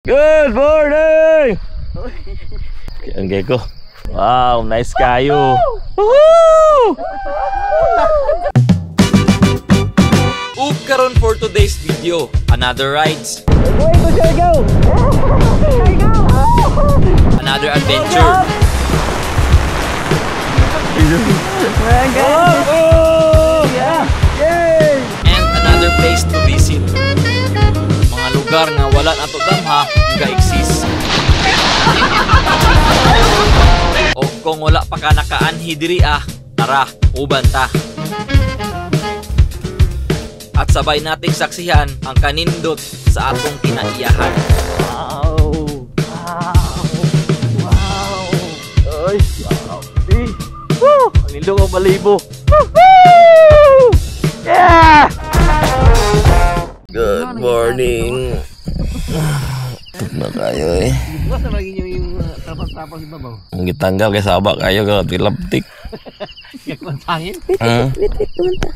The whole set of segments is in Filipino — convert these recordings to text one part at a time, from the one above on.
Good morning! Ang geko. Wow, nice kayo. Woohoo! Ug karon for today's video, another rides, another adventure, and another place to visit. Mga lugar nga wala nato damha nga exist. O kung wala pa ka nakaanhi diri tara, uban ta. At sabay nating saksihan ang kanindot sa atong kinaiyahan. Wow! Wow! Wow! Ay, grabe! Woo! Ang lindo ko malibo! Woohoo! Yeah! Good morning! Na kayo eh. Basta lagi nyo yung tapos-tapos ibabaw. Ang gitanggal kay sabak kayo ka tilaptik. Kagpantangin. Wait, tumanta.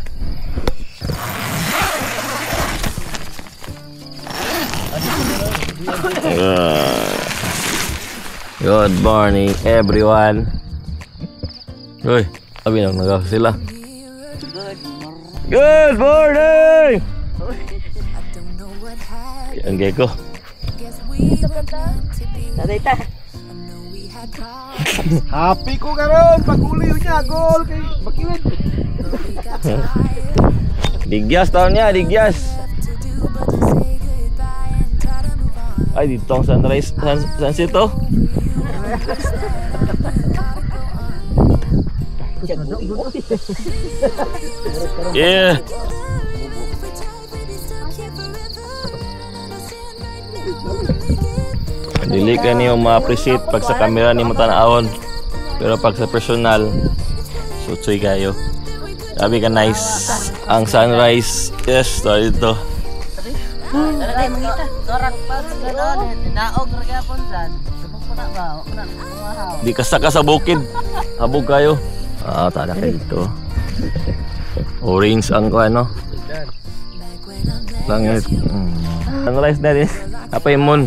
Good morning everyone. Uy, sabi nang nagawa sila. Good morning! Ang geko. Tadita. Happy ko karon pag-uli niya gol kay Bakiwin. Digyas taon niya, digyas. Ay, dito ang sunrise, sunset to. Yeah. Dili ka niyo ma-appreciate pag sa camera ni mo tanawon. Pero pag sa personal, sutsoy kayo. Sabi ka nice ang sunrise. Yes, dito. Talaga mangita. Dorang pa gano'n. Naog ra gyapon san. Subok pa na ba? Di kasaka sa bukid. Habog kayo. Tada kayo dito. Orange ang ano. Langit. Sunrise na din. Apa yung moon?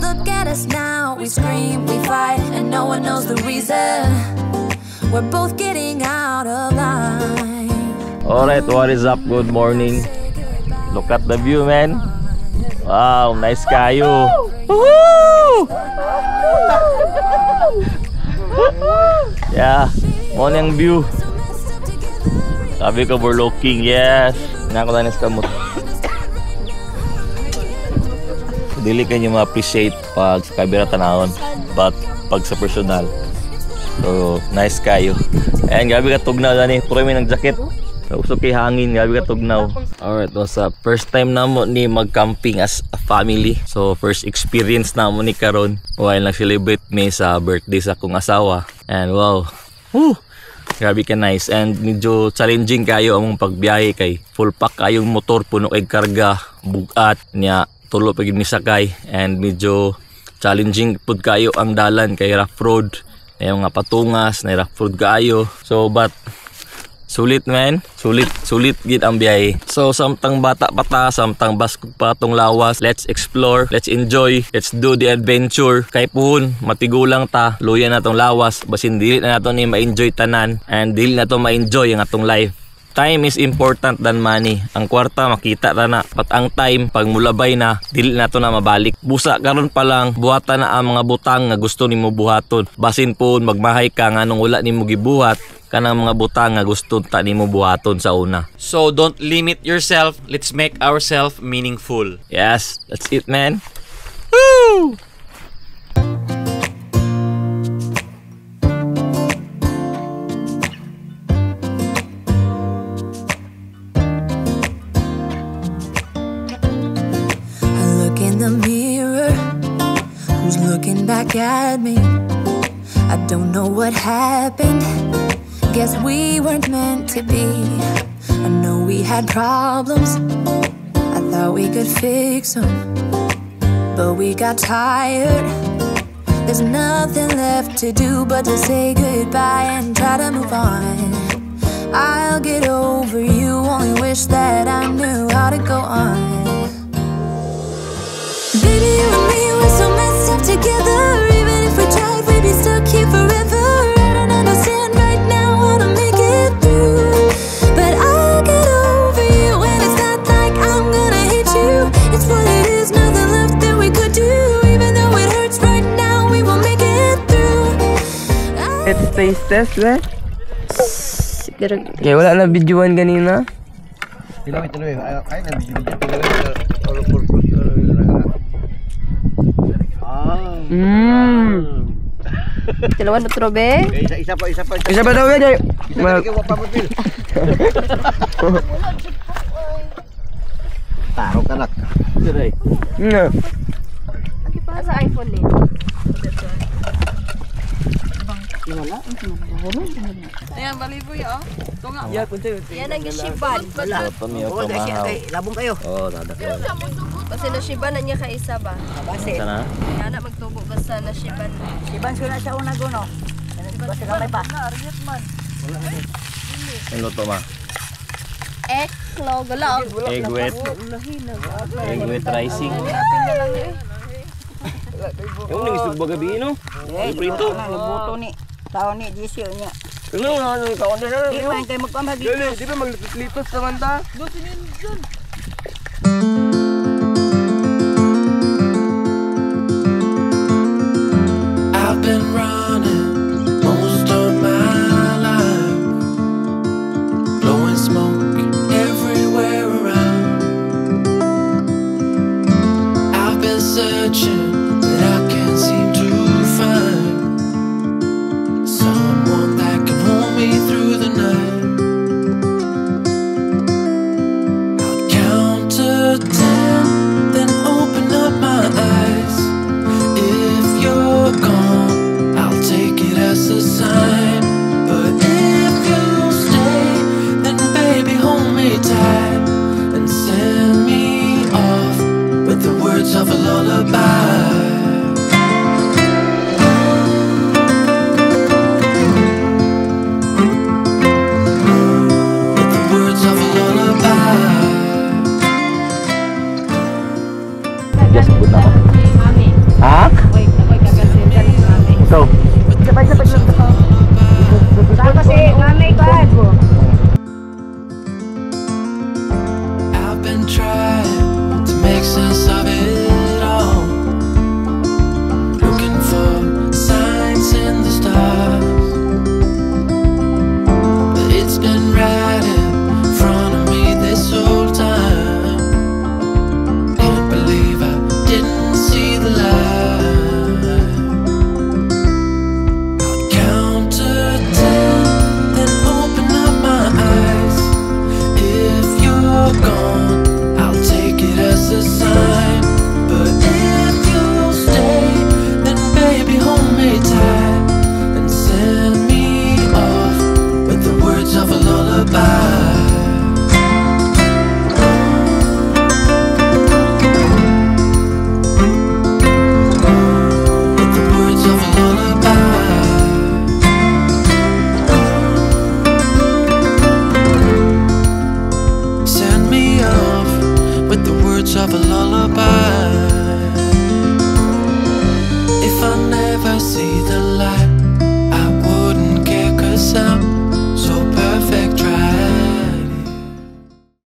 Look at us now, we scream, we fight, and no one knows the reason. We're both getting out of line. Alright, what is up? Good morning. Look at the view, man. Wow, nice kayo. Woohoo! Yeah, morning view. Sabi ko overlooking, yes. Nakakuha na sa kamot. Dili kayo ma-appreciate pag sa kamera tanawon, but pag sa personal. So, nice kayo. Ayan, gabi ka tugnaw dani. Puro may ng jacket. Usok kay hangin, gabi ka tugnaw. Alright, what's up? First time na mo ni mag-camping as a family. So, first experience na mo ni karon while nag-celebrate me sa birthday sa akong asawa. And wow, woo! Grabe ka nice. And medyo challenging kayo among pagbiyahe kay full pack kayong motor, puno kay karga, bugat niya, tulo pag misakay. And medyo challenging pud kayo ang dalan kay rough road. Yung nga patungas, na rough road kayo. So but sulit man, sulit gid ang biyahe. So samtang bata pa ta, samtang baskog pa tong lawas, let's explore, let's enjoy, let's do the adventure. Kay puhon, matigulang ta, luya na tong lawas, basin dili na nato ni ma-enjoy tanan, and dili na to ma-enjoy ang atong life. Time is important than money. Ang kwarta makita ta na, pat ang time pag mulabay na, dili na to na mabalik. Busa karon pa lang buhatan na ang mga butang nga gusto nimo buhaton. Basin puhon magmahay ka nga nung wala nimo gibuhat, kanang mga butang nga gusto ta nimo buhaton sa una. So don't limit yourself, let's make ourselves meaningful. Yes, that's it, man. Woo! Looking back at me, I don't know what happened. Guess we weren't meant to be. I know we had problems, I thought we could fix them, but we got tired. There's nothing left to do but to say goodbye and try to move on. I'll get over you test, we? Siguro. Kaya wala na videoan kanina. Tinuloy. Ay, nabigyan. Dalawa na trobe. Isa pa. Isa ba daw, we? Taro ka nak. No. Sa iPhone ni. Ayan, balibo ya. Yeah, punta. Yan ang Shiban. Ito niyo pamahaw. Labong kayo. Oo, dadako. Kasi na Shiban na niya kaisa ba? Sana? Kaya na magtubo basta na Shiban. Iban sila sa una guno. Basta kamay pa. Ano to ma? Eklo, galaw. Egg wet. Egg wet rising. Yung nang isog bagabi no? Prito. Lubuto ni. Tao ni Gisio niya. Ano ikaw na na? Di man kay magkamag Dili, di ba maglitos naman ta? I've been running most of my life, blowing smoke everywhere around. I've been searching, but I can't seem to find someone that can hold me through the night. I'll count to 10, then open up my eyes. If you're gone, I'll take it as a sign. But if you stay, then baby hold me tight and send me off with the words of a lullaby. With the words of a lullaby. Just put ako. Ha? Ito. I've been trying to make sense